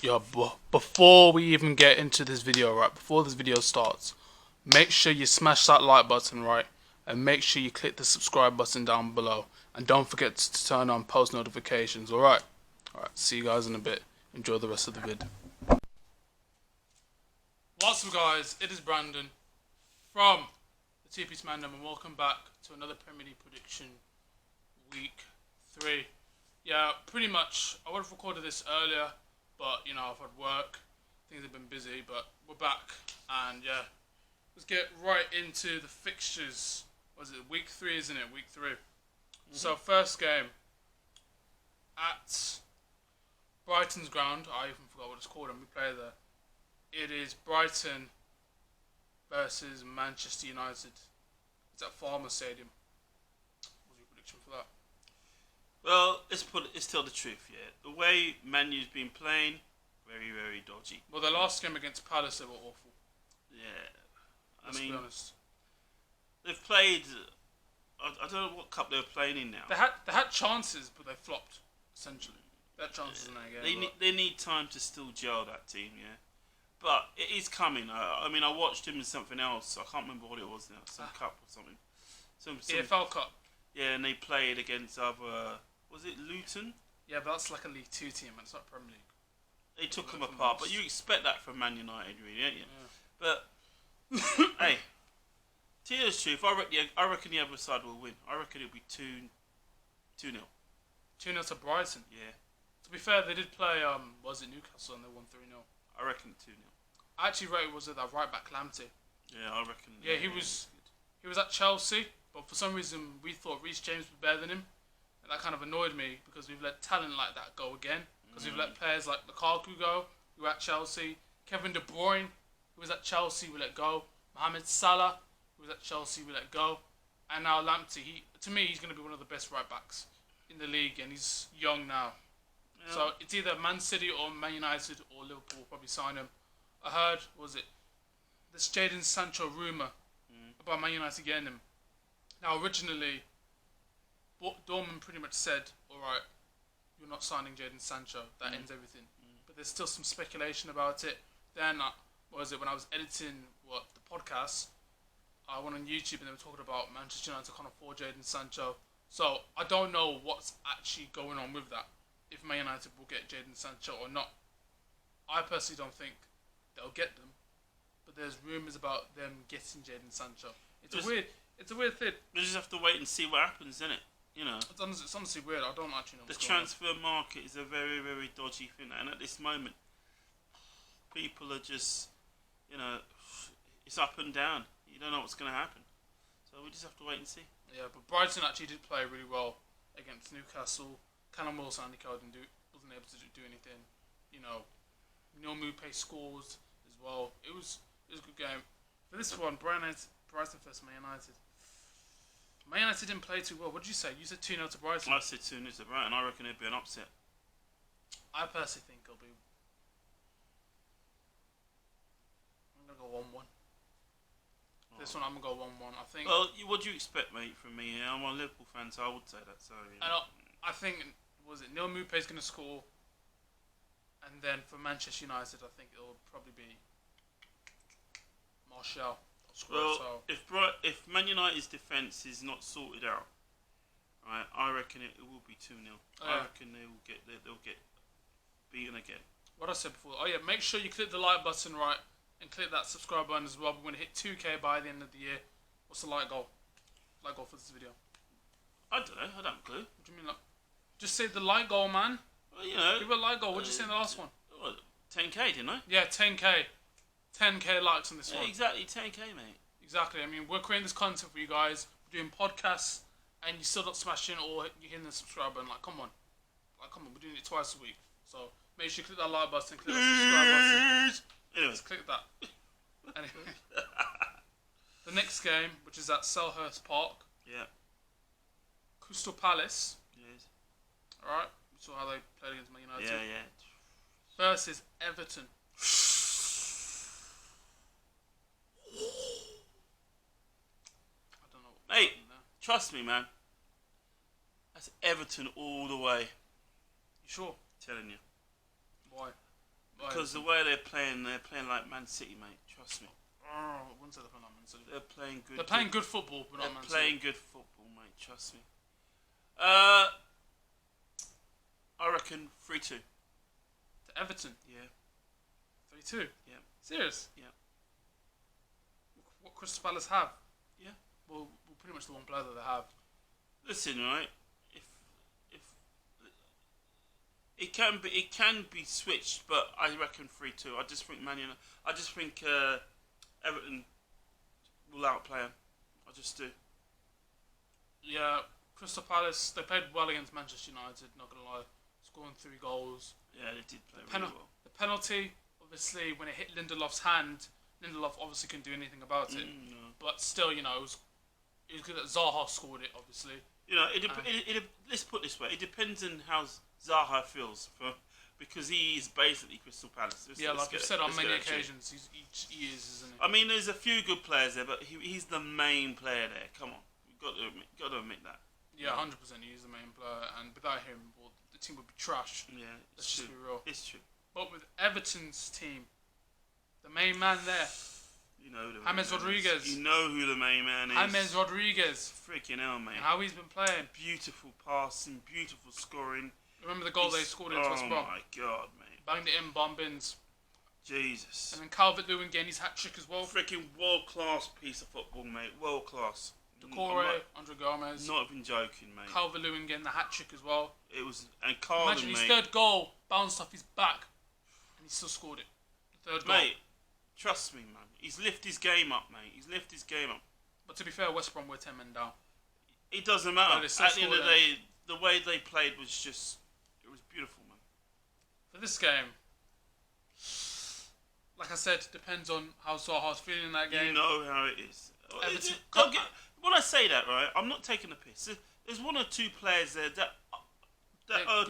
Yeah, but before we even get into this video, right, before this video starts, make sure you smash that like button, right, and make sure you click the subscribe button down below, and don't forget to turn on post notifications, alright? Alright, see you guys in a bit. Enjoy the rest of the vid. What's up, guys? It is Brandon from the TP's Mandem, and welcome back to another Premier League prediction week 3. Yeah, pretty much, I would have recorded this earlier, but, you know, I've had work, things have been busy, but we're back, and yeah, let's get right into the fixtures. What is it, week 3, isn't it? Week 3. So, first game, at Brighton's ground, I even forgot what it's called, and we play there. It is Brighton versus Manchester United. It's at Farmer Stadium. What's your prediction for that? Well, let's tell the truth, yeah. The way Man U's been playing, very, very dodgy. Well, the last game against Palace, they were awful. Yeah. Let's be honest. They've played, I don't know what cup they were playing in now. They had chances, but they flopped, essentially. They had chances in that game. They need time to still gel that team, yeah. But it is coming. I watched him in something else. I can't remember what it was now. Some cup or something. Some EFL Cup. Yeah, and they played against other... Was it Luton? Yeah, but that's like a League 2 team, and it's not Premier League. They took them apart, but you expect that from Man United, really, don't you? Yeah. But, hey, to tell the truth, I reckon the other side will win. I reckon it'll be 2-0. 2-0 to Brighton. Yeah. To be fair, they did play, was it Newcastle, and they won 3-0. I reckon 2-0. I actually rated was it that right back Lamptey. Yeah, I reckon. Yeah, he was at Chelsea, but for some reason we thought Reece James was better than him, and that kind of annoyed me because we've let talent like that go again. Because we've let players like Lukaku go, who were at Chelsea, Kevin De Bruyne, who was at Chelsea, we let go, Mohamed Salah, who was at Chelsea, we let go, and now Lamptey. To me, he's going to be one of the best right backs in the league, and he's young now. Yeah. So it's either Man City or Man United or Liverpool will probably sign him. I heard, this Jadon Sancho rumour about Man United getting him. Now, originally, Dortmund pretty much said, alright, you're not signing Jadon Sancho, that ends everything. But there's still some speculation about it. Then, when I was editing the podcast, I went on YouTube and they were talking about Manchester United can't afford Jadon Sancho. So, I don't know what's actually going on with that, if Man United will get Jadon Sancho or not. I personally don't think they'll get them, but there's rumours about them getting Jadon Sancho. It's a weird thing. We just have to wait and see what happens, isn't it? You know, it's honestly weird. I don't actually know. The transfer market is a very, very dodgy thing, and at this moment, people are just, it's up and down. You don't know what's going to happen, so we just have to wait and see. Yeah, but Brighton actually did play really well against Newcastle. Callum Wilson wasn't able to do anything. Neil Maupay scores as well. It was a good game. For this one, Brighton versus Man United. Man United didn't play too well. What did you say? You said 2-0 to Brighton. I said 2-0 to Brighton. I reckon it'd be an upset. I personally think it'll be... I'm going to go 1-1. This one, I'm going to go 1-1. I think... Well, what do you expect, mate, from me? I'm a Liverpool fan, so I would say that. So, I think, Neil Maupay's going to score. And then for Manchester United, I think it'll probably be Martial. Well, if Man United's defence is not sorted out, right, I reckon it will be 2-0. I reckon they'll get beaten again. What I said before. Oh yeah, make sure you click the like button, right, and click that subscribe button as well. We're going to hit 2K by the end of the year. What's the like goal? Like goal for this video? I don't know. I don't have a clue. What do you mean? Just say the like goal, man. Well, give it a like goal. What did you say in the last one? 10K, didn't I? Yeah, 10K. 10K likes on this one. Exactly, 10K, mate. Exactly. I mean, we're creating this content for you guys. We're doing podcasts, and you still not smashing or you're hitting the subscribe button. Come on. We're doing it twice a week. So make sure you click that like button, click that subscribe button. Anyway. Just click that. Anyway. The next game, which is at Selhurst Park. Yeah. Crystal Palace. Yes. Alright. We saw how they played against Man United. Yeah. Versus Everton. I don't know. Mate, trust me, man. That's Everton all the way. You sure? Telling you. Why? Because the way they're playing like Man City, mate. Trust me. I wouldn't say they're playing like Man City. They're playing good. They're playing good football, but not Man City. They're playing good football, mate. Trust me. I reckon 3-2. To Everton? Yeah. 3-2? Yeah. Serious? Yeah. What Crystal Palace have? Yeah. Well, pretty much the one player that they have. Listen, right? If it can be switched, but I reckon 3-2. I just think Everton will outplay them. I just do. Yeah, Crystal Palace, they played well against Manchester United, not going to lie. Scoring 3 goals. Yeah, they did play really well. The penalty, obviously, when it hit Lindelof's hand, Lindelof obviously couldn't do anything about it. No. But still, it was good that Zaha scored it, obviously. Let's put it this way. It depends on how Zaha feels, because he is basically Crystal Palace. Like you've said on many occasions, he is, isn't he? I mean, there's a few good players there, but he's the main player there. Come on. You've got to admit that. Yeah, 100%. He's the main player, and without him, the team would be trash. Yeah, let's just be real. It's true. But with Everton's team, the main man there, you know James Rodriguez. You know who the main man is. James Rodriguez. Freaking hell, mate. And how he's been playing. Beautiful passing, beautiful scoring. Remember the goal they scored into West Brom? Oh my god, mate. Banged it in, bomb bins. Jesus. And then Calvert-Lewin getting his hat-trick as well. Freaking world-class piece of football, mate. World-class. Decore, Andre Gomez. Not even joking, mate. Calvert-Lewin getting the hat-trick as well. It was... And Carlin, imagine his third goal bounced off his back. And he still scored it. The third goal. Mate, trust me, man. He's lifted his game up, mate. He's lifted his game up. But to be fair, West Brom were 10 men down. It doesn't matter. At the end of the day, the way they played was just... It was beautiful, man. For this game... Like I said, depends on how Zaha's feeling in that game. You know how it is. When I say that, right, I'm not taking a piss. There's one or two players there that are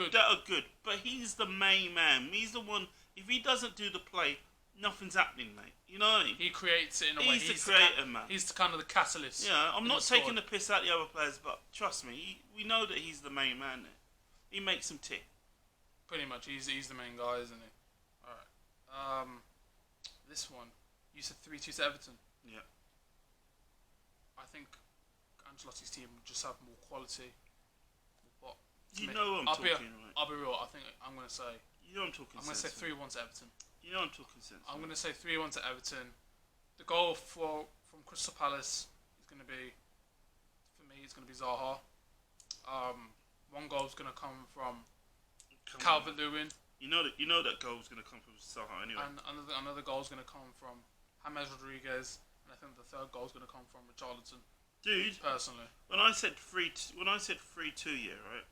good, but he's the main man. He's the one. If he doesn't do the play, nothing's happening, mate. You know what I mean? He creates it in a way. He's the creator, man. He's kind of the catalyst. Yeah, I'm not taking the piss out of the other players, but trust me, we know that he's the main man there. He makes them tick. Pretty much, he's the main guy, isn't he? All right. This one, you said 3-2 to Everton. Yeah. I think Ancelotti's team will just have more quality. But I'm talking, right? I'll be real. I think I'm going to say... You know I'm talking I'm going to say 3-1 to Everton. You know I'm talking sense. I'm going to say 3-1 to Everton. The goal from Crystal Palace is going to be... For me, it's going to be Zaha. One goal is going to come from Calvert-Lewin. You know that goal is going to come from Zaha anyway. And another goal is going to come from James Rodriguez, and I think the third goal is going to come from Richarlison. Dude, personally, when I said 3-2, yeah, right,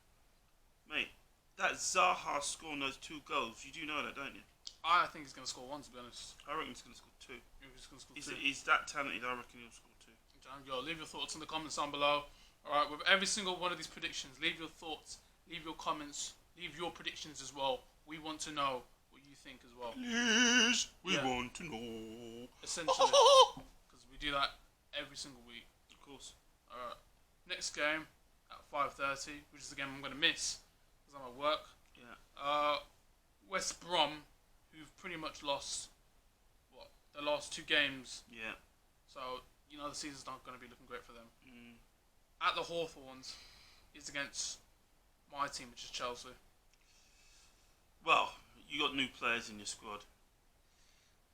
mate, that Zaha scoring those 2 goals, you do know that, don't you? I think he's going to score 1. To be honest, I reckon he's going to score 2. He's going to score 2. He's that talented. I reckon he'll score 2. Yo, leave your thoughts in the comments down below. All right, with every single one of these predictions, leave your thoughts, leave your comments, leave your predictions as well. We want to know what you think as well. Yes, we want to know. Essentially, because we do that every single week. Of course. Alright. Next game at 5:30, which is the game I'm going to miss because I'm at work. Yeah. West Brom, who've pretty much lost the last 2 games. Yeah. So the season's not going to be looking great for them. At the Hawthorns is against my team, which is Chelsea. Well, you got new players in your squad.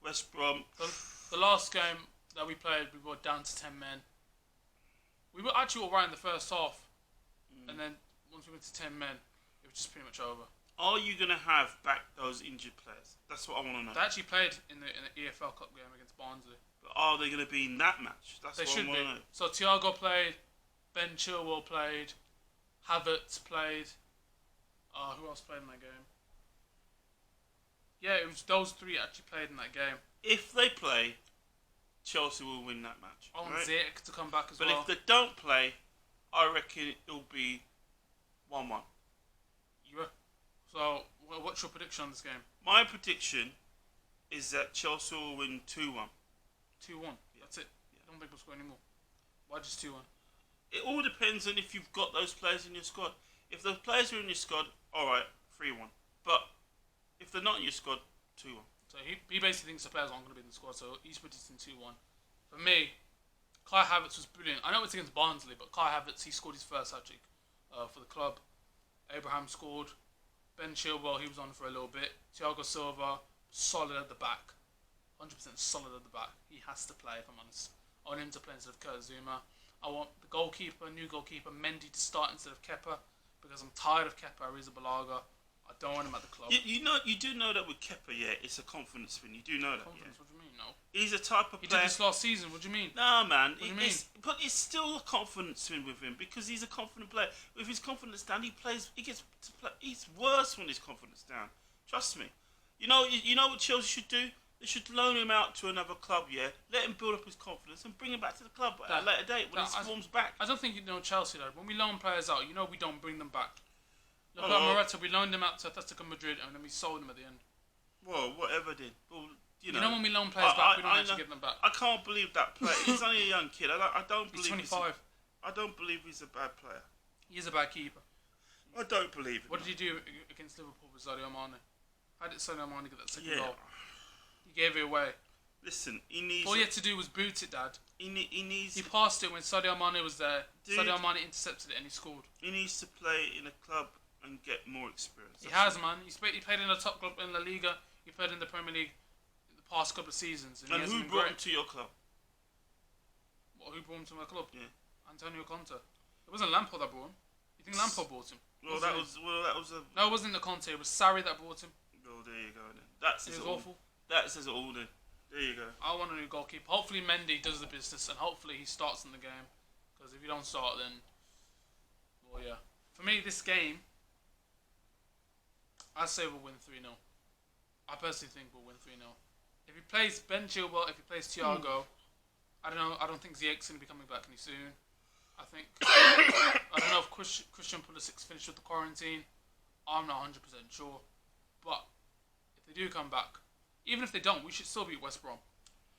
West Brom. The last game that we played, we were down to 10 men. We were actually all right in the first half, and then once we went to 10 men, it was just pretty much over. Are you going to have back those injured players? That's what I want to know. They actually played in the EFL Cup game against Barnsley. But are they going to be in that match? That's what I want to know. So Thiago played, Ben Chilwell played, Havertz played. Who else played in that game? Yeah, it was those 3 actually played in that game. If they play, Chelsea will win that match. I want Ziyech to come back as well. well. But if they don't play, I reckon it'll be 1-1. So, what's your prediction on this game? My prediction is that Chelsea will win 2-1. 2-1? Yeah. That's it? Yeah. I don't think we'll score anymore. Why just 2-1? It all depends on if you've got those players in your squad. If those players are in your squad, alright, 3-1. But if they're not in your squad, 2-1. So he basically thinks the players aren't going to be in the squad, so he's predicting 2-1. For me, Kai Havertz was brilliant. I know it's against Barnsley, but Kai Havertz, he scored his first hat-trick for the club. Abraham scored. Ben Chilwell, he was on for a little bit. Thiago Silva, solid at the back. 100% solid at the back. He has to play, if I'm honest. I want him to play instead of Kurt Zouma. I want the new goalkeeper, Mendy, to start instead of Kepa, because I'm tired of Kepa Arrizabalaga. I don't want him at the club. You do know that with Kepa, it's a confidence thing. You do know that. Confidence? What do you mean? No. He's a type of player. He did this last season. What do you mean? No, man. What do you mean? But it's still a confidence thing with him because he's a confident player. With his confidence down, he plays. He gets to play. He's worse when his confidence down. Trust me. You know what Chelsea should do? They should loan him out to another club. Let him build up his confidence and bring him back to the club at a later date when his form's back. I don't think you know Chelsea though. When we loan players out, we don't bring them back. Look at Morata. We loaned him out to Atletico Madrid and then we sold him at the end. Well, whatever did. Well, you know when we loan players back, we don't actually get them back. I can't believe that player. He's only a young kid. I don't believe he's 25. I don't believe he's a bad player. He is a bad keeper. I don't believe it. What did he do against Liverpool with Sadio Mane? How did Sadio Mane get that second Yeah. goal? He gave it away. Listen, he needs. All he had to do was boot it, Dad. He needs. He passed it when Sadio Mane was there. Dude. Sadio Mane intercepted it and he scored. He needs to play in a club and get more experience. He has, man. He played in a top club in La Liga. He played in the Premier League the past couple of seasons. And who brought him to your club? What, who brought him to my club? Yeah. Antonio Conte. It wasn't Lampard that brought him. You think Lampard brought him? Well, that was a. No, it wasn't the Conte. It was Sarri that brought him. Oh, there you go. Then that says it was all. awful. That says it all. Then there you go. I want a new goalkeeper. Hopefully Mendy does the business and hopefully he starts in the game. Because if you don't start, then, well, yeah. For me, this game, I say we'll win 3-0. I personally think we'll win 3-0. If he plays Ben Chilwell, if he plays Thiago, I don't know. I don't think Ziyech's going to be coming back any soon. I think I don't know if Christian Pulisic's finished with the quarantine. I'm not 100% sure. But if they do come back, even if they don't, we should still beat West Brom.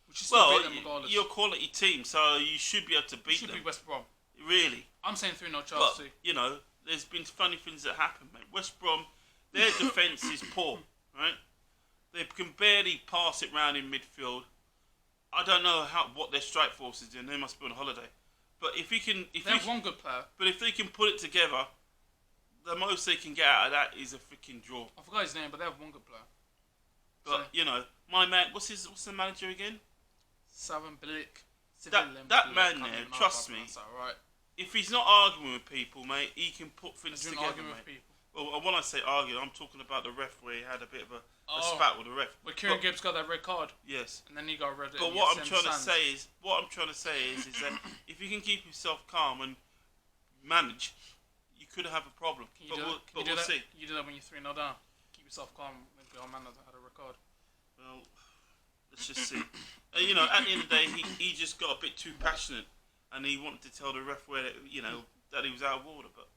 We should still beat them regardless. You're a quality team, so you should be able to beat them. Beat West Brom. Really? I'm saying 3-0 Chelsea. But, there's been funny things that happen, mate. West Brom, their defence is poor, right? They can barely pass it round in midfield. I don't know what their strike force is doing. They must be on holiday. But if he can... They have one good player. But if they can put it together, the most they can get out of that is a freaking draw. I forgot his name, but they have one good player. But, my man... What's the manager again? Savan Bilic. That man there, trust me, right. if he's not arguing with people, mate, he can put things together, arguing mate. with people. Well, when I say argue, I'm talking about the ref where he had a bit of a spat with the ref. Where Kieran Gibbs got that red card. Yes. And then he got red. But what I'm trying to say is that if you can keep yourself calm and manage, you could have a problem. We'll see. You do that when you're 3-0 down. Keep yourself calm. Maybe our man had a red card. Well, let's just see. At the end of the day, he just got a bit too passionate, and he wanted to tell the ref that he was out of order. But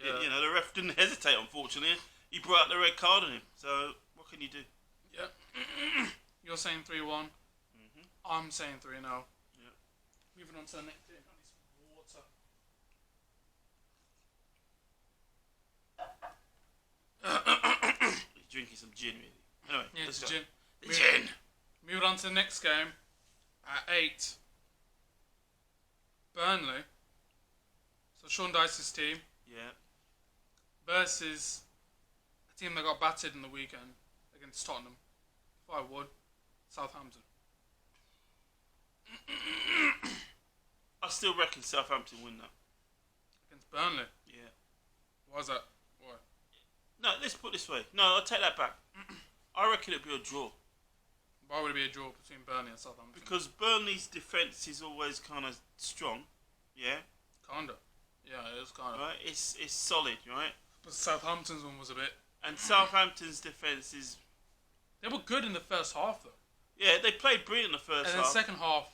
the ref didn't hesitate. Unfortunately, he brought out the red card on him. So what can you do? Yeah. You're saying 3-1. Mm-hmm. I'm saying 3-0. Yeah. Moving on to the next game. I need some water. He's drinking some gin, really. Anyway, yeah, let's go. Gin. Gin. Moving on to the next game at 8. Burnley. So Sean Dyche's team. Yeah. Versus a team that got battered in the weekend against Tottenham. 5-1. Southampton. I still reckon Southampton win that. Against Burnley? Yeah. Why is that? Why? No, let's put it this way. No, I'll take that back. I reckon it'll be a draw. Why would it be a draw between Burnley and Southampton? Because Burnley's defence is always kind of strong. Yeah? Kinda. Yeah, it is kinda. Right? It's solid, right? But Southampton's one was a bit... And Southampton's defence is... They were good in the first half, though. Yeah, they played brilliant in the first half. And then the second half,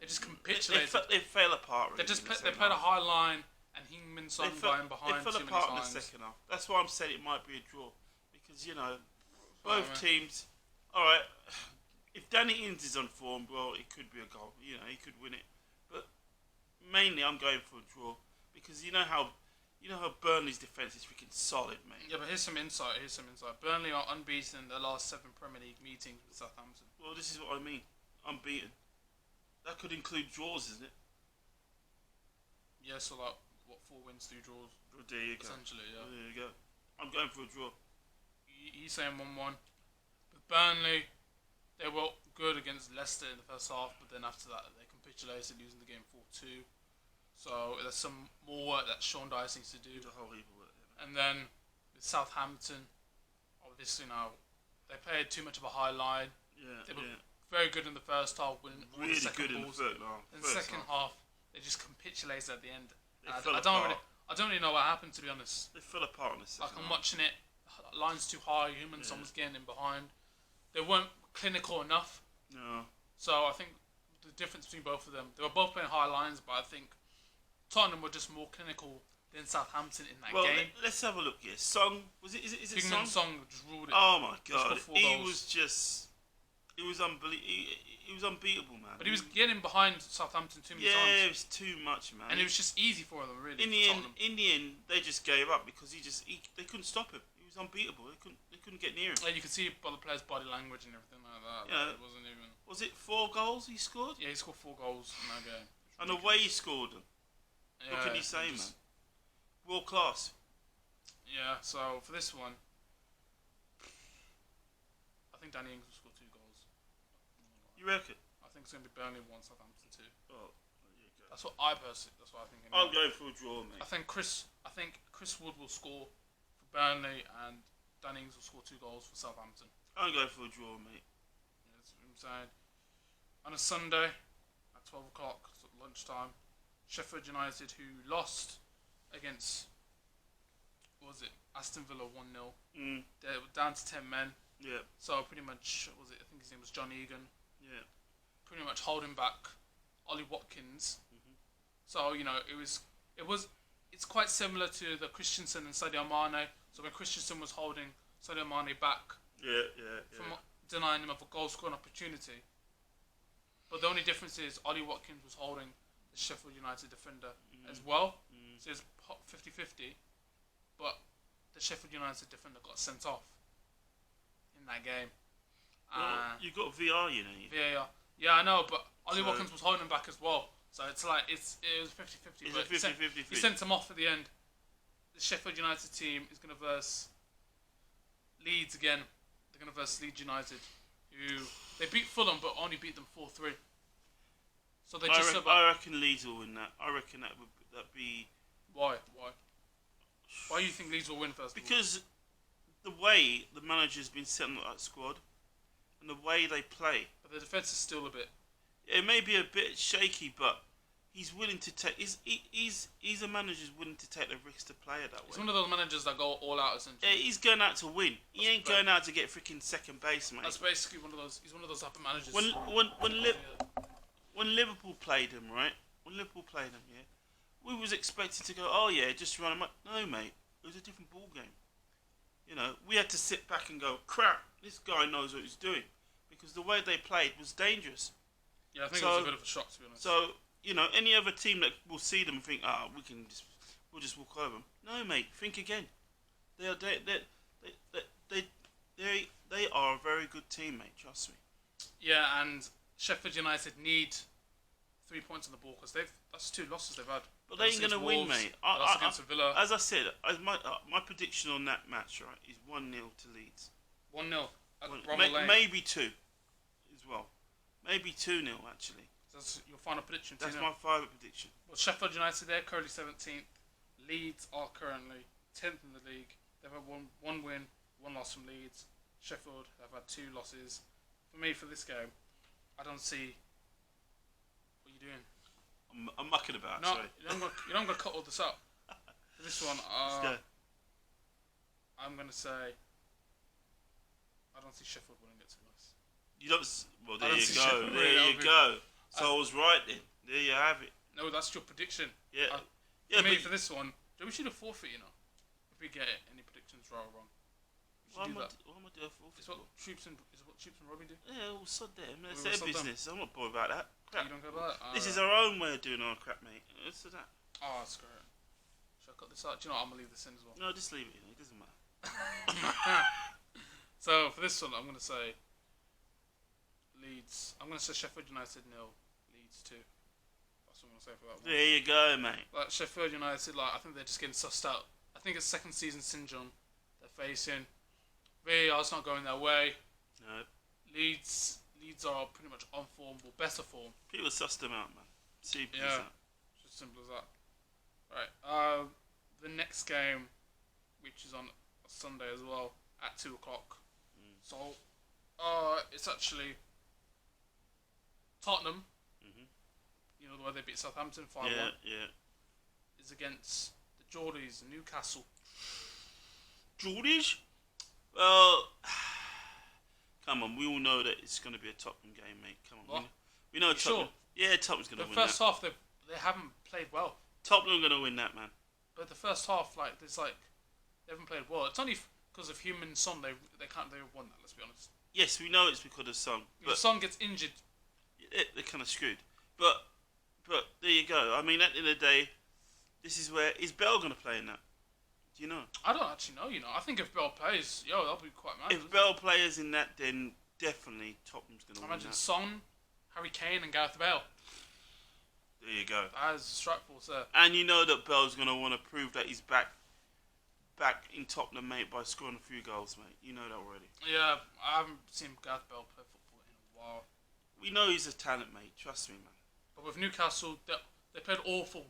they just capitulated. They fell apart, really. They played a high line, and Heung-min Son going behind They fell too apart many in the times. second half. That's why I'm saying it might be a draw. Because, both teams... Alright, if Danny Ings is on form, well, it could be a goal. He could win it. But mainly, I'm going for a draw. Because you know how You know how Burnley's defence is freaking solid, mate. Yeah, but here's some insight. Burnley are unbeaten in their last 7 Premier League meetings with Southampton. Well, this is what I mean. Unbeaten. That could include draws, isn't it? Yeah, so like, what, 4 wins, 2 draws? Well, there you go. Essentially, yeah. There you go. I'm going for a draw. He's saying 1-1. But Burnley, they were good against Leicester in the first half, but then after that, they capitulated, losing the game 4-2. So there's some more work that Sean Dyche needs to do. The whole heap of work. And then with Southampton, obviously now, they played too much of a high line. Yeah, They were very good in the first half, winning all really the second good balls. in the third half. In the second half, they just capitulated at the end. They I fell don't apart. really know what happened, to be honest. They fell apart in the second Like, I'm half. watching it, line's too high, someone's getting in behind. They weren't clinical enough. No. So I think the difference between both of them, they were both playing high lines, but I think Tottenham were just more clinical than Southampton in that game. Let's have a look here. Song, is it Song? Song just ruled it. Oh my god, scored 4 goals. It was he was unbeatable, man. But he was getting behind Southampton too many Yeah, times. it was too much, man. And it was just easy for them, really. in the end, they just gave up because they couldn't stop him. He was unbeatable. They couldn't get near him. Like, you could see by the players' body language and everything like that. Yeah. It wasn't even. Was it 4 goals he scored? Yeah, he scored 4 goals in that game. And the way he scored them. Yeah, What can you say, man? World class. Yeah, so for this one, I think Danny Ings will score 2 goals. You reckon? I think it's going to be Burnley 1, Southampton 2. Oh, there you go. That's what I think. Anyway. I'm going for a draw, mate. I think Chris Wood will score for Burnley and Danny Ings will score 2 goals for Southampton. I'm going for a draw, mate. Yeah, that's what I'm saying. On a Sunday at 12 o'clock, so lunchtime, Sheffield United, who lost against, what was it, Aston Villa 1-0. They were down to 10 men. Yeah. So pretty much, I think his name was John Egan. Yeah. Pretty much holding back Ollie Watkins. So, it's quite similar to the Christensen and Sadio Mane. So when Christensen was holding Sadio Mane back from denying him of a goal scoring opportunity. But the only difference is Ollie Watkins was holding the Sheffield United defender as well. So it's 50-50. But the Sheffield United defender got sent off in that game. Well, you got VR, you know. VAR. Yeah, I know, but Ollie Watkins was holding him back as well. So it's like, it was 50-50. It's a 50-50. He sent him off at the end. The Sheffield United team is going to verse Leeds again. They're going to verse Leeds United, who they beat Fulham but only beat them 4-3. So they just I reckon Leeds will win that. I reckon that be. Why? Why do you think Leeds will win first? Because the way the manager's been setting up that squad and the way they play. But the defence is still a bit. It may be a bit shaky, but he's willing to take. He's a manager who's willing to take the risk to play it that way. He's one of those managers that go all out essentially. Yeah, he's going out to win. He ain't going out to get freaking second base, mate. That's basically one of those. He's one of those type of managers. When Liverpool played him, right? Yeah, we was expecting to go, oh yeah, just run him up. No, mate, it was a different ball game. You know, we had to sit back and go, crap, this guy knows what he's doing, because the way they played was dangerous. Yeah, I think it was a bit of a shock, to be honest. So, any other team that will see them and think, we'll just walk over them. No, mate, think again. They are a very good team, mate. Trust me. Yeah, and Sheffield United need 3 points on the board because that's 2 losses they've had. But they ain't gonna win, mate. Against Villa. As I said, my prediction on that match, right, is 1-0 to Leeds. 1-0. At maybe 2, as well. Maybe 2-0 actually. That's your final prediction. That's my final prediction. Well, Sheffield United, they're currently 17th. Leeds are currently 10th in the league. They've had one win, 1 loss from Leeds. Sheffield have had 2 losses. For me, for this game, I don't see what you're doing. I'm mucking about. No, sorry. you're not gonna cut all this up. For this one, Let's go. I'm gonna say I don't see Sheffield winning it, to be honest. You don't. Well, there you go. Sheffield There you go. So I was right then. There you have it. No, that's your prediction. Yeah. For me, for this one, we should have forfeit. If we get any predictions right or wrong. Why am I doing forfeit? It's what Troops and Robbie do. Yeah, we'll sod them. It's their business. I'm not bothered about that. Crap. You don't go about that? This is our own way of doing our crap, mate. What's that? Oh, that's great. Should I cut this out. Do you know what? I'm going to leave this in as well. No, just leave it in. It doesn't matter. So, for this one, I'm going to say Leeds. I'm going to say Sheffield United 0, Leeds 2. That's what I'm going to say for that one. There you go, mate. Like, Sheffield United, like, I think they're just getting sussed out. I think it's second season syndrome they're facing. VAR's not going their way. No. Leeds are pretty much on form, or better form. People sussed them out, man. Simple as Yeah, that. just simple as that. Right. The next game, which is on Sunday as well, at 2 o'clock. So, it's actually Tottenham. You know the way they beat Southampton 5-1. Yeah. Is against the Geordies, Newcastle. Geordies? Well, come on. We all know that it's going to be a Tottenham game, mate. Come on. What? We know You Tottenham. sure? Yeah, Tottenham's going to The win that. first half, they haven't played well. Tottenham are going to win that, man. But the first half, they haven't played well. It's only because of Human Son they won that. Let's be honest. Yes, we know it's because of Son. If Son gets injured, They're kind of screwed. But there you go. I mean, at the end of the day, this is where is Bell going to play in that? Do you know? I don't actually know. I think if Bell plays, that'll be quite mad. If Bell plays in that, then definitely Tottenham's going to win Imagine that. Son, Harry Kane, and Gareth Bale. There you go. That is a strike force there. And you know that Bell's going to want to prove that he's back in Tottenham, mate, by scoring a few goals, mate. You know that already. Yeah, I haven't seen Gareth Bale play football in a while. We know he's a talent, mate. Trust me, man. But with Newcastle, they played awful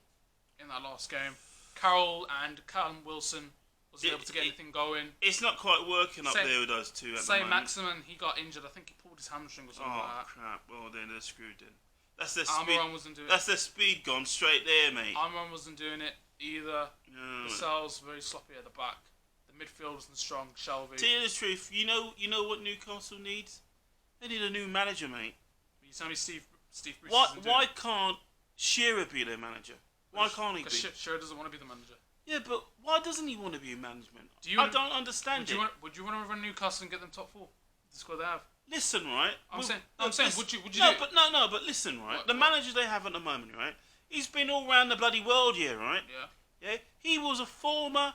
in that last game. Carroll and Callum Wilson wasn't able to get anything going. It's not quite working up there with those two at the moment. Maximin, he got injured. I think he pulled his hamstring or something like that. Crap. Well, then they're screwed then. That's their Almiron speed. wasn't doing it. That's their speed gone straight there, mate. Almiron wasn't doing it either. No. The cells very sloppy at the back. The midfield wasn't strong. Shelby. Tell you the truth, you know what Newcastle needs? They need a new manager, mate. You tell me Steve Bruce. Why can't Shearer be their manager? Why can't he be? Because Shearer doesn't want to be the manager. Yeah, but why doesn't he want to be in management? I don't understand it. Would you want to run Newcastle and get them top 4? The squad they have. Listen, right? I'm saying, would you? But listen, right? The manager they have at the moment, right? He's been all around the bloody world here, right? Yeah. Yeah. He was a former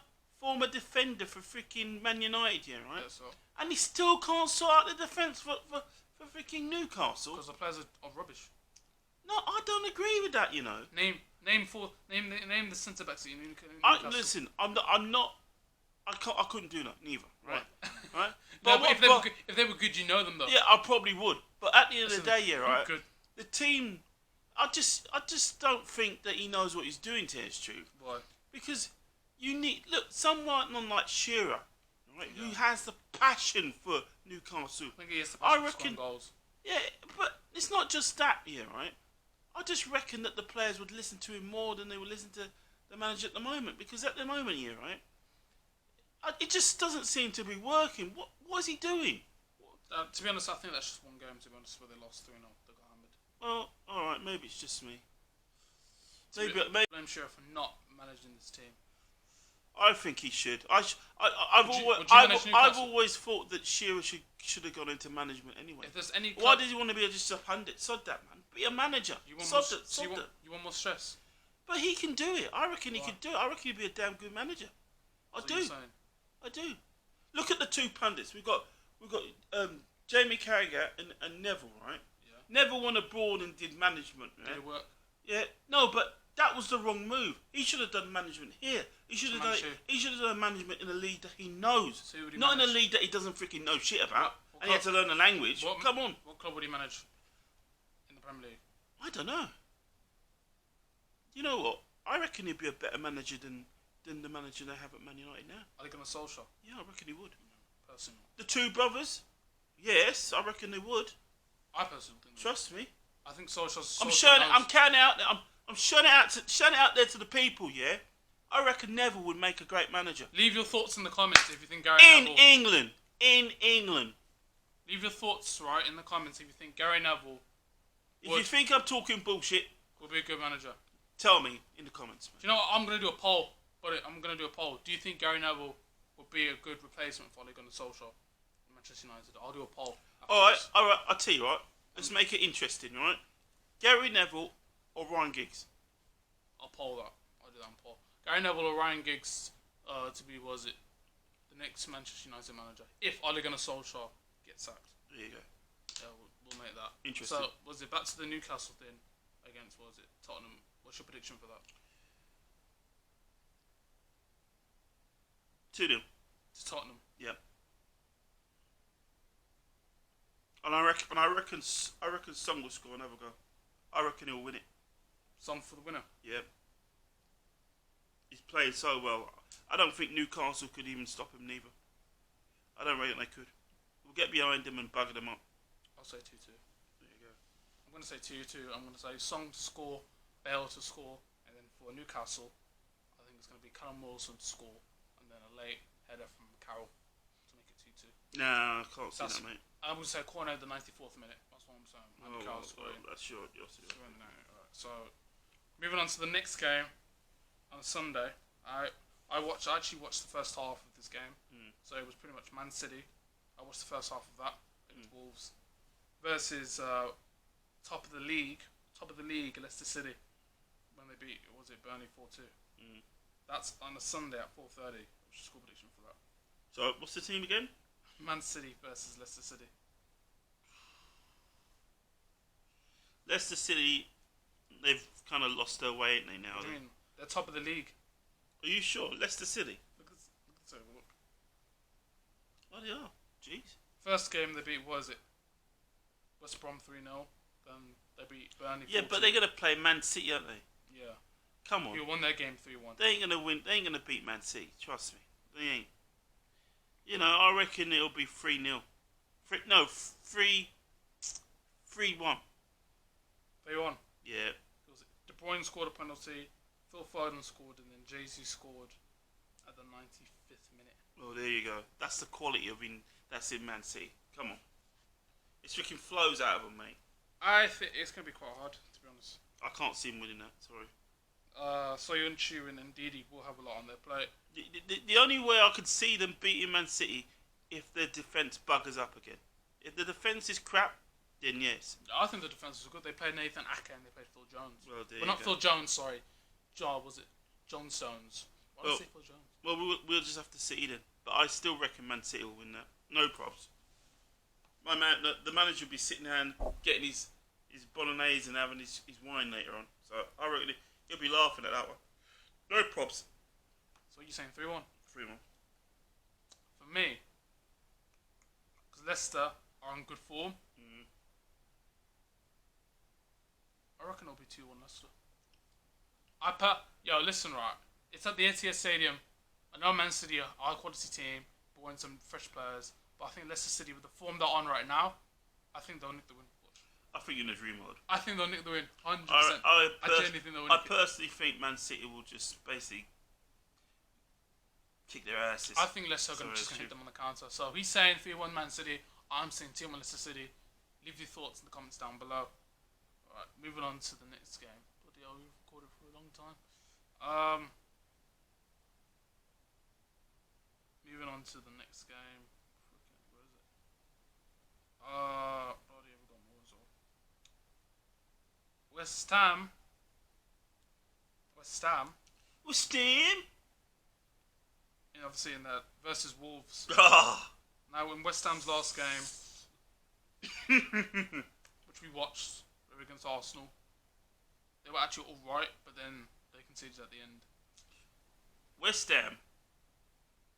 defender for freaking Man United, yeah, right? Yeah, so. And he still can't sort out the defence for freaking Newcastle. Because the players are rubbish. No, I don't agree with that. You know. Name the centre backs that you need. Newcastle. I couldn't do that neither. Right. Right. But if they were good, you know them though. Yeah, I probably would. But at the end of the day, yeah, right. Good. The team, I just don't think that he knows what he's doing. To his truth. Why? Because you need someone like Shearer, right, who has the passion for Newcastle. I think he has the passion for scoring goals. Yeah, but it's not just that, yeah, right. I just reckon that the players would listen to him more than they would listen to the manager at the moment. Because at the moment, yeah, right, it just doesn't seem to be working. What is he doing? To be honest, I think that's just one game. To be honest, where they lost 3-0, they got hammered. Well, all right, maybe it's just me. Maybe blame Shearer for not managing this team. I think he should. I've always thought that Shearer should have gone into management anyway. If there's any why does he want to be just a pundit? Sod that, man. Be a manager. You want more stress? But he can do it. I reckon he could do it. I reckon he'd be a damn good manager. I do. Look at the two pundits. We've got Jamie Carragher and Neville, right? Yeah. Neville won abroad and did management. Right? Did it work? Yeah. No, but that was the wrong move. He should have done management here. He should have done management in a league that he knows, so not in a league that he doesn't freaking know shit about. And he had to learn the language. Come on. What club would he manage in the Premier League? I don't know. You know what? I reckon he'd be a better manager than the manager they have at Man United now. Are they going to Solskjaer? Yeah, I reckon he would. Personally. The two brothers? Yes, I reckon they would. I personally think. Trust me. I think Solskjaer's. I'm showing it out there to the people. Yeah. I reckon Neville would make a great manager. Leave your thoughts in the comments if you think Gary Neville. In England. Leave your thoughts in the comments if you think Gary Neville. If you think I'm talking bullshit, would be a good manager. Tell me in the comments. Man. Do you know what? I'm going to do a poll. Do you think Gary Neville would be a good replacement for Ole Gunnar Solskjaer in Manchester United? I'll do a poll. All right. I'll tell you, right? Let's make it interesting, right? Gary Neville or Ryan Giggs? I'll poll that. I'll do that on poll. Gary Neville or Ryan Giggs to be, was it, the next Manchester United manager? If Ole Gunnar Solskjaer gets sacked. There you go. Yeah, we'll make that. Interesting. So, was it back to the Newcastle thing against, was it, Tottenham? What's your prediction for that? 2-0. To Tottenham. Yeah. And I reckon Song will score another goal. I reckon he'll win it. Song for the winner. Yeah. He's playing so well. I don't think Newcastle could even stop him neither. I don't reckon they could. We'll get behind him and bugger them up. I'll say 2-2. There you go. I'm going to say 2-2. I'm going to say Song to score, Bale to score, and then for Newcastle, I think it's going to be Callum Wilson to score, and then a late header from Carroll to make it 2-2. Nah, I can't see that, mate. I would say corner at the 94th minute. That's what I'm saying. Well, that's your Right. So, moving on to the next game on Sunday. I actually watched the first half of this game. So it was pretty much Man City. I watched the first half of that against Wolves versus top of the league, Leicester City, when they beat, was it Burnley 4-2. That's on a Sunday at 4:30. What's your score prediction for that? So what's the team again? Man City versus Leicester City. Leicester City, they've kind of lost their way, ain't they now? What do you mean? They're top of the league. Are you sure? Leicester City? Look. Oh, they are. Jeez. First game they beat, was it West Brom 3-0. Then they beat Burnley 4-2. Yeah, but they're going to play Man City, aren't they? Yeah. Come on. You won their game 3-1. They ain't going to win. They ain't going to beat Man City. Trust me. They ain't. You know, I reckon it'll be 3-0. 3-1. 3-1. Yeah. De Bruyne scored a penalty, Phil Foden scored, and then Jesus scored at the 95th minute. Well, there you go. That's the quality that's in Man City. Come on. It's freaking flows out of them, mate. I think it's going to be quite hard, to be honest. I can't see them winning that. Sorry. Soyuncu and Ndidi will have a lot on their plate. The only way I could see them beating Man City if their defence buggers up again. If the defence is crap, then yes. I think the defence was good. They played Nathan Ake and they played Phil Jones. Well, not Phil Jones, sorry. Was it John Stones? Why did I say Phil Jones? Well, we'll just have to see then. But I still reckon Man City will win that. No probs. My man, the manager will be sitting down getting his bolognese and having his wine later on. So I reckon he'll be laughing at that one. No probs. So you're saying 3-1? 3-1. For me, because Leicester are in good form, I reckon it'll be 2-1 Leicester. Listen, right. It's at the Etihad Stadium. I know Man City are a high-quality team, but want some fresh players. But I think Leicester City, with the form they're on right now, I think they'll nick the win. I think you're in a dream mode. I think they'll nick the win, 100%. I genuinely think they'll win. I personally think Man City will just basically kick their asses. I think Leicester are going to hit them on the counter. So he's saying 3-1 Man City. I'm saying 2-1 Leicester City. Leave your thoughts in the comments down below. Alright, moving on to the next game. Bloody hell, we've recorded for a long time. Moving on to the next game. Where is it? Bloody hell, we've got more as well. West Ham. And obviously in that versus Wolves. Now in West Ham's last game, which we watched against Arsenal, they were actually alright, but then they conceded at the end. West Ham,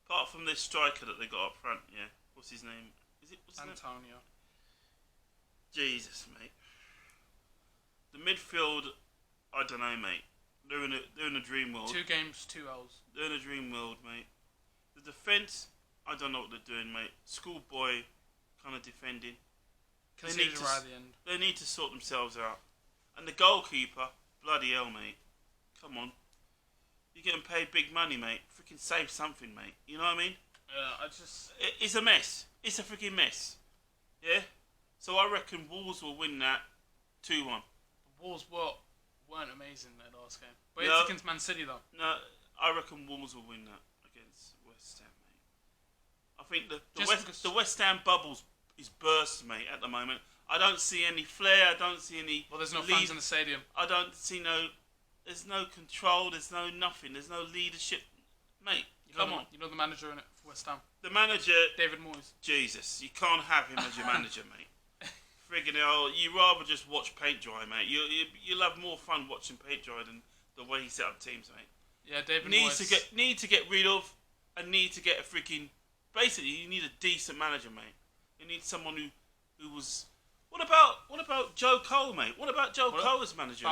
apart from this striker that they got up front, yeah, what's his name? Antonio. Jesus, mate. The midfield, I don't know, mate. They're in a dream world. 2 games, 2 L's. They're in a dream world, mate. The defence, I don't know what they're doing, mate. Schoolboy kind of defending. Conceded right at the end. They need to sort themselves out. And the goalkeeper, bloody hell, mate. Come on. You're getting paid big money, mate. Freaking save something, mate. You know what I mean? Yeah, It's a mess. It's a freaking mess. Yeah? So I reckon Wolves will win that 2-1. Wolves weren't amazing in that last game. But it's against Man City, though. No, I reckon Wolves will win that against West Ham, mate. I think the West Ham bubble is burst, mate, at the moment. I don't see any flair. I don't see any... Well, there's no fans in the stadium. I don't see no There's no control. There's no nothing. There's no leadership, mate. Come on. You know the manager in it for West Ham, The manager, David Moyes. Jesus, you can't have him as your manager, mate. Friggin' hell, you rather just watch paint dry, mate. You'll have more fun watching paint dry than the way he set up teams, mate. Yeah, David Needs Moyes. need to get rid of, and need to get a freaking. Basically, you need a decent manager, mate. You need someone who was. What about Joe Cole, mate? What about Joe Cole as manager?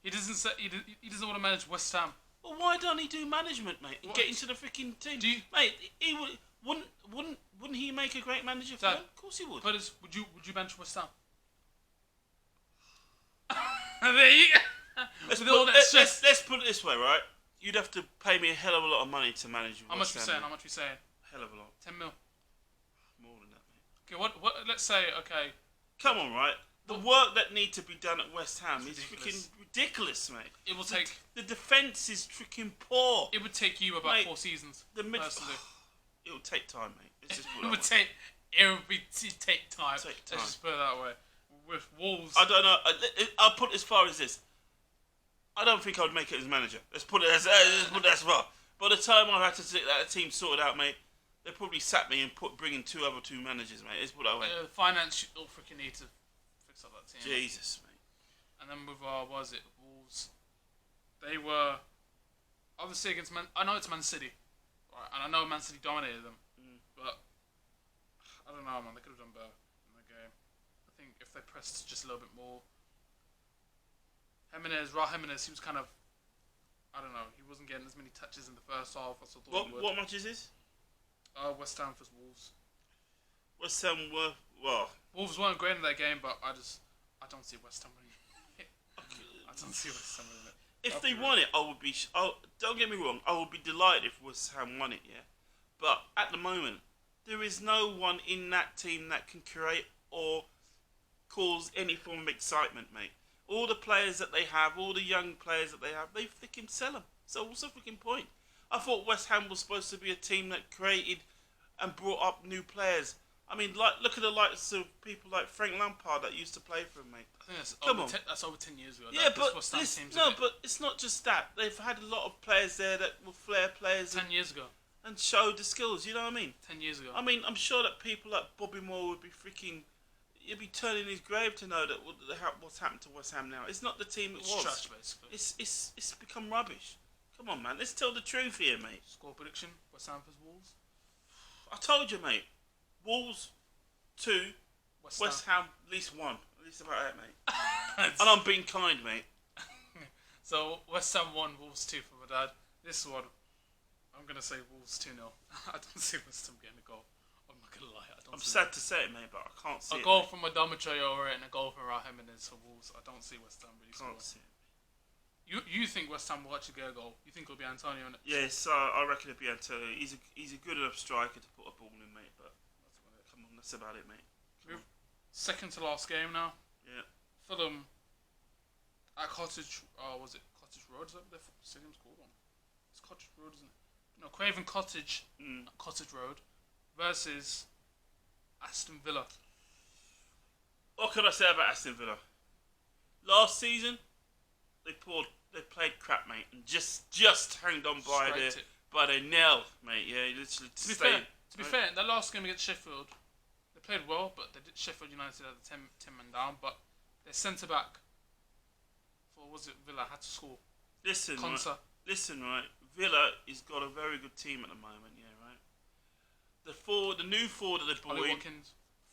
He doesn't want to manage West Ham. Well, why don't he do management, mate? And get into the freaking team, mate. He wouldn't he make a great manager? For him? Of course he would. But would you manage West Ham? There you go. Let's put it this way, right? You'd have to pay me a hell of a lot of money to manage. How much are you saying? How much are you saying? Hell of a lot. 10 mil. More than that, mate. Okay, what? Let's say, okay. Come on, right? The work that needs to be done at West Ham is freaking ridiculous, mate. It will take. The defence is freaking poor. It would take you about 4 seasons. Personally, it will take time, mate. Let's just put it it would that way. take time. Let's just put it that way. With Wolves, I don't know. I'll put it as far as this. I don't think I would make it as manager. Let's put it as far. By the time I had to get that team sorted out, mate, they probably sat me and bring in two managers, mate. Let's put it that way. the finance all freaking need to fix up that team. Jesus, mate. And then with Wolves? They were obviously against I know it's Man City, right? And I know Man City dominated them, but I don't know, man. They could have done better in the game. I think if they pressed just a little bit more. Raul Jimenez, he was kind of, I don't know, he wasn't getting as many touches in the first half as I thought he would. What match is this? West Ham vs Wolves. West Ham were, well... Wolves weren't great in that game, but I don't see West Ham winning it. I don't see West Ham winning it. If they won it, I would be... don't get me wrong, I would be delighted if West Ham won it, yeah? But at the moment, there is no one in that team that can create or cause any form of excitement, mate. All the players that they have, all the young players that they have, they freaking sell them. So what's the freaking point? I thought West Ham was supposed to be a team that created and brought up new players. I mean, look at the likes of people like Frank Lampard that used to play for him, mate. I think that's over 10 years ago. Yeah, but it's not just that. They've had a lot of players there that were flair players. 10 years ago. And showed the skills, you know what I mean? 10 years ago. I mean, I'm sure that people like Bobby Moore would be freaking... He'd be turning his grave to know that what's happened to West Ham now. It's not the team it was. It's trash, basically. It's become rubbish. Come on, man. Let's tell the truth here, mate. Score prediction: West Ham vs Wolves. I told you, mate. Wolves 2, West Ham at least 1. At least about that, mate. And I'm being kind, mate. So West Ham 1, Wolves 2 for my dad. This one, I'm gonna say Wolves 2-0. I don't see West Ham getting a goal. I'm not gonna lie. I'm sad to say it, mate, but I can't see it. A goal from Adama Traore and a goal from Raul Jimenez for Wolves. I don't see West Ham really scoring. See it. You think West Ham will actually get a goal? You think it'll be Antonio in it? Yes, I reckon it'll be Antonio. He's a good enough striker to put a ball in, mate. But come on, that's about it, mate. Second to last game now. Yeah. Fulham at Cottage. Was it Cottage Road? Is that what their stadium's called? It's Cottage Road, isn't it? No, Craven Cottage. Cottage Road versus Aston Villa. What can I say about Aston Villa? Last season, they played crap, mate, and just hanged on by their nail, mate. Yeah, literally. To be fair, in the last game against Sheffield, they played well, but Sheffield United had a 10 man down. But their centre back for Villa had to score. Listen, right. Villa has got a very good team at the moment. Yeah, right. The new forward that they brought in,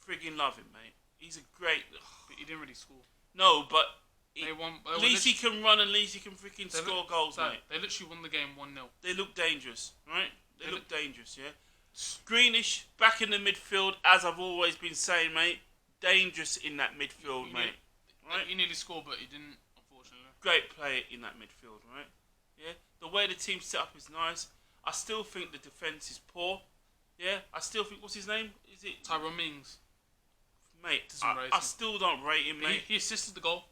frigging love him, mate. He's a great. But he didn't really score. No, but at least he can run and at least he can freaking score goals, mate. They literally won the game 1-0. They look dangerous, right? They look dangerous, yeah? Greenish, back in the midfield, as I've always been saying, mate. Dangerous in that midfield, mate. Right? He nearly scored, but he didn't, unfortunately. Great player in that midfield, right? Yeah? The way the team's set up is nice. I still think the defence is poor. Yeah? I still think, what's his name? Is it Tyrone Mings? Mate, I still don't rate him, mate. He assisted the goal.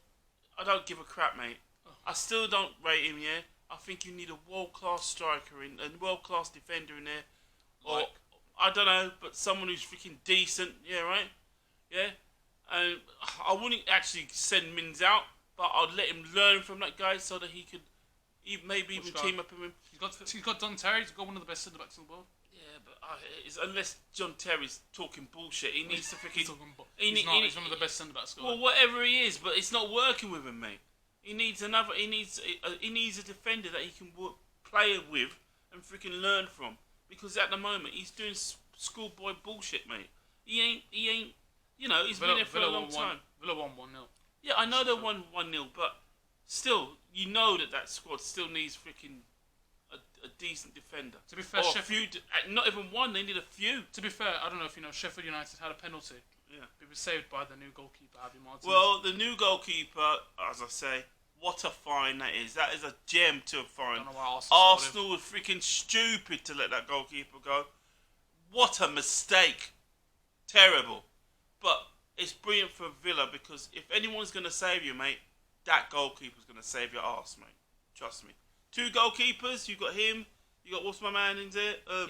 I don't give a crap, mate. Oh. I still don't rate him, yeah? I think you need a world-class striker and world-class defender in there. Or, I don't know, but someone who's freaking decent, yeah, right? Yeah? And I wouldn't actually send Mins out, but I'd let him learn from that guy so that he could maybe even team up with him. He's got Don Terry. He's got one of the best centre backs in the world. Yeah, but unless John Terry's talking bullshit, he needs to freaking. He's one of the best centre backs. Well, whatever he is, but it's not working with him, mate. He needs another. He needs a defender that he can play with and freaking learn from. Because at the moment he's doing schoolboy bullshit, mate. He ain't. You know, he's been there for a long time. Villa won 1-0. Yeah, I know they won 1-0, but still, you know that squad still needs freaking a decent defender. To be fair, Sheffield, not even one. They need a few. To be fair, I don't know if you know, Sheffield United had a penalty. Yeah. It was saved by the new goalkeeper, Abby Martinez. Well, the new goalkeeper, as I say, what a find that is. That is a gem to a find. I don't know why Arsenal were freaking stupid to let that goalkeeper go. What a mistake. Terrible. But it's brilliant for Villa because if anyone's going to save you, mate, that goalkeeper's going to save your arse, mate. Trust me. 2 goalkeepers, you got him, you got what's my man in there? Or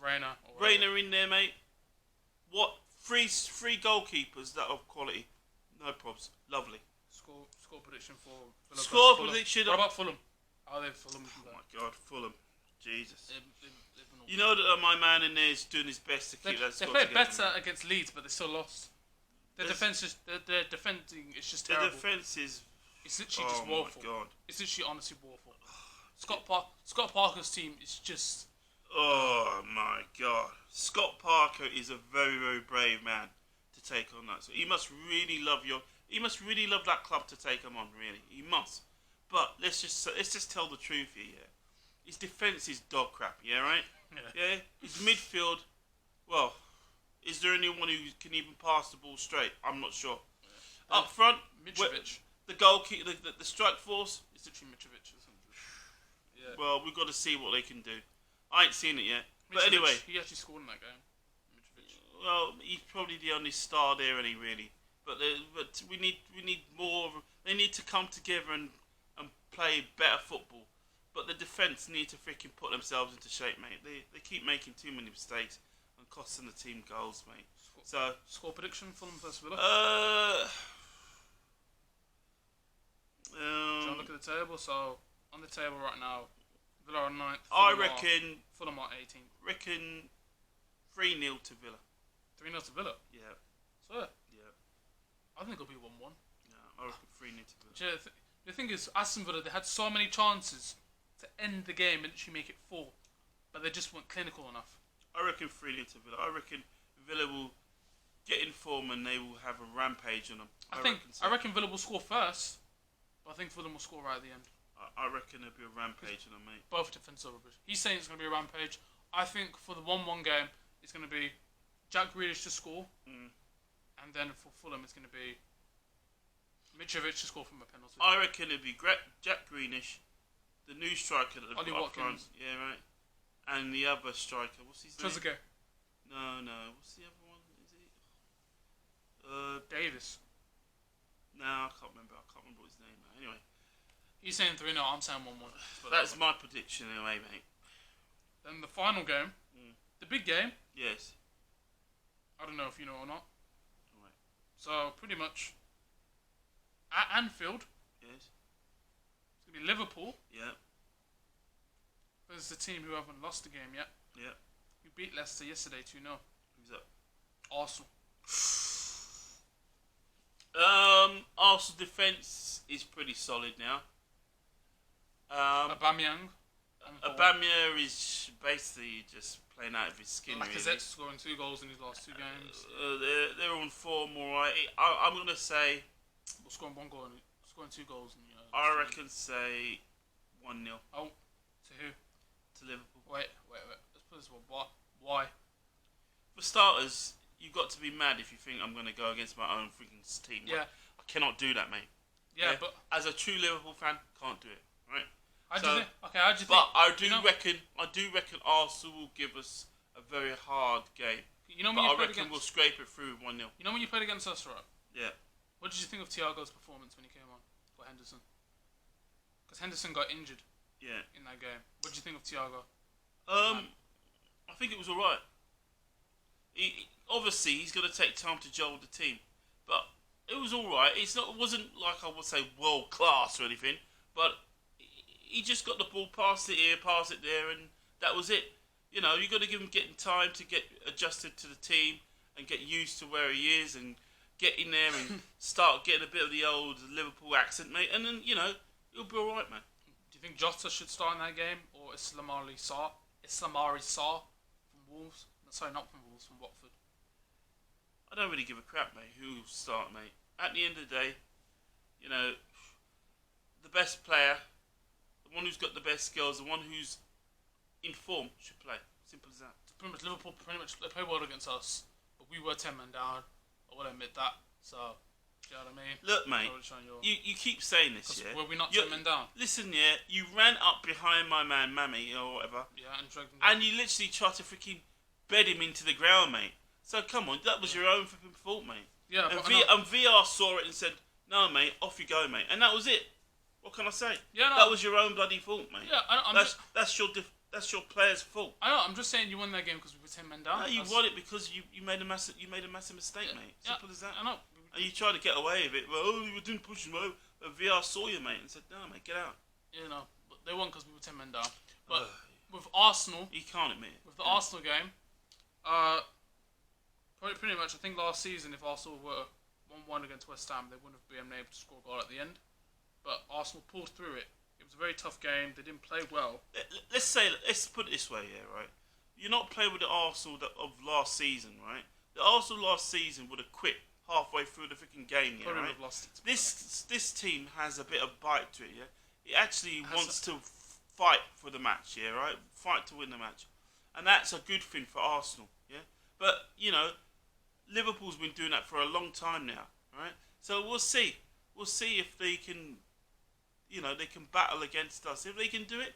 Reina. Reina in there, mate. What? Three goalkeepers that are of quality. No probs. Lovely. Score prediction for Villa. Score prediction. What about Fulham? How are they Fulham? Oh my God, Fulham. Jesus. You know that my man in there is doing his best to keep that score together. They played better against Leeds, but they still lost. Their defending is just terrible. The defence is... It's literally just woeful. Oh my God. It's literally honestly woeful. Scott Parker's team is just... Oh my God. Scott Parker is a very, very brave man to take on that. So he must really love that club to take him on, really. He must. But let's just tell the truth here, yeah. His defence is dog crap, yeah, right? Yeah. His midfield, well, is there anyone who can even pass the ball straight? I'm not sure. Yeah. Up front, Mitrovic. The goalkeeper, the strike force. It's literally Mitrovic. Yeah. Well, we've got to see what they can do. I ain't seen it yet. Mitrovic, but anyway. He actually scored in that game. Mitrovic. Well, he's probably the only star there, any really. But we need more. They need to come together and play better football. But the defence need to freaking put themselves into shape, mate. They keep making too many mistakes and costing the team goals, mate. Score prediction Fulham versus Villa. So look at the table. So on the table right now, Villa are 9th. I reckon Fulham are 18th. Reckon 3-0 to Villa. 3-0 to Villa. Yeah. So yeah, I think it'll be 1-1. Yeah, I reckon 3-0 to Villa. The thing is, Aston Villa, they had so many chances to end the game and actually make it 4, but they just weren't clinical enough. I reckon 3-0 to Villa. I reckon Villa will get in form and they will have a rampage on them. I reckon Villa will score first, but I think Fulham will score right at the end. I reckon there'll be a rampage on them, mate. Both defensive rubbish. He's saying it's going to be a rampage. I think for the 1-1 game, it's going to be Jack Grealish to score, and then for Fulham, it's going to be Mitrovic to score from a penalty. I reckon it'll be Jack Grealish, the new striker that they've got up front. Yeah, right. And the other striker, what's his name? Trezeguet. No. What's the other one? Is it? Davis. No, I can't remember what his name is. Anyway. He's saying 3-0, I'm saying 1-1. That's my prediction anyway, mate. Then the final game, the big game. Yes. I don't know if you know or not. Right. So, pretty much, at Anfield, yes, it's going to be Liverpool. Yeah. Versus the team who haven't lost the game yet. Yeah. We beat Leicester yesterday 2-0. Who's that? Arsenal. Arsenal defence is pretty solid now. Aubameyang is basically just playing out of his skin. Lacazette scoring 2 goals in his last 2 games. They're on form, alright. I'm gonna say. We're scoring 1 goal and scoring 2 goals. I reckon say 1-0. Oh, to who? To Liverpool. Wait. Let's put this one. Why? For starters, you've got to be mad if you think I'm gonna go against my own freaking team. Yeah. I cannot do that, mate. Yeah, but as a true Liverpool fan, can't do it. Right. How do you think? But I do reckon Arsenal will give us a very hard game. You know when I reckon we'll scrape it through 1-0. You know when you played against us, right? Yeah. What did you think of Thiago's performance when he came on for Henderson? Because Henderson got injured. Yeah. In that game. What did you think of Thiago? I think it was alright. Obviously, he's going to take time to gel with the team, but It was all right. It wasn't like I would say world class or anything, but he just got the ball, passed it here, passed it there, and that was it. You know, you got to give him getting time to get adjusted to the team and get used to where he is and get in there and start getting a bit of the old Liverpool accent, mate. And then he'll be all right, man. Do you think Jota should start in that game or Islamari Sarr from Wolves? Sorry, not from Wolves, from Watford. I don't really give a crap, mate, who will start, mate. At the end of the day, the best player, the one who's got the best skills, the one who's in form should play. Simple as that. Pretty much Liverpool they played well against us, but we were 10 men down. I will admit that. So, do you know what I mean? Look, mate, you keep saying this, yeah? Were we not 10 men down? Listen, yeah, you ran up behind my man, Mammy, or whatever. Yeah, and you literally tried to freaking bed him into the ground, mate. So, come on, that was your own flipping fault, mate. Yeah, and VR saw it and said, no, mate, off you go, mate. And that was it. What can I say? Yeah, no, that was your own bloody fault, mate. Yeah, that's your player's fault. I know. I'm just saying you won that game because we were 10 men down. No, you won it because you made a massive mistake, mate. Simple as that. I know. And you tried to get away with it. Well, you didn't push him over. But VR saw you, mate, and said, no, mate, get out. You know, but they won because we were 10 men down. But with Arsenal, you can't admit it. With the Arsenal game, pretty much, I think last season, if Arsenal were 1-1 against West Ham, they wouldn't have been able to score a goal at the end. But Arsenal pulled through it. It was a very tough game. They didn't play well. Let's put it this way, yeah, right? You're not playing with the Arsenal of last season, right? The Arsenal last season would have quit halfway through the freaking game, yeah, Probably right? would have lost it. This team has a bit of bite to it, yeah? It actually wants to fight for the match, yeah, right? Fight to win the match. And that's a good thing for Arsenal, yeah? But, Liverpool's been doing that for a long time now, right? So we'll see. We'll see if they can, they can battle against us. If they can do it,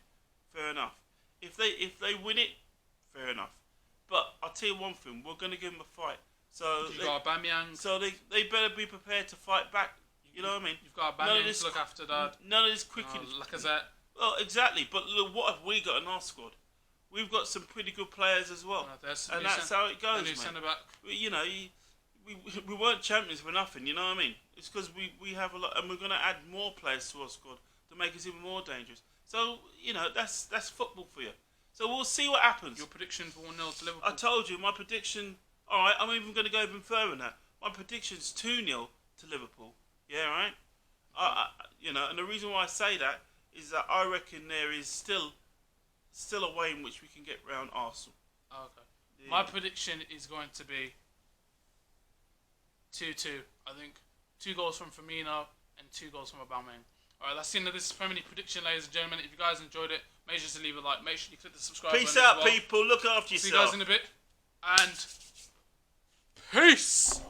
fair enough. If they win it, fair enough. But I'll tell you one thing, we're going to give them a fight. So you've got Aubameyang. So they better be prepared to fight back. You know what I mean? You've got Aubameyang to look after that. None of this cricket. Lacazette. Well, exactly. But look, what have we got in our squad? We've got some pretty good players as well. And that's how it goes, mate. Centre-back. We weren't champions for nothing, you know what I mean? It's because we have a lot, and we're going to add more players to our squad to make us even more dangerous. So, that's football for you. So we'll see what happens. Your prediction for 1-0 to Liverpool? I told you, my prediction, alright, I'm even going to go even further than that. My prediction's 2-0 to Liverpool. Yeah, right? And the reason why I say that is that I reckon there is still a way in which we can get round Arsenal. Okay. Yeah. My prediction is going to be 2-2. I think 2 goals from Firmino and 2 goals from Aubameyang. Alright, that's the end of this Premier League prediction, ladies and gentlemen. If you guys enjoyed it, make sure to leave a like. Make sure you click the subscribe button. Peace out, people. Look after yourself. See you guys in a bit. And peace!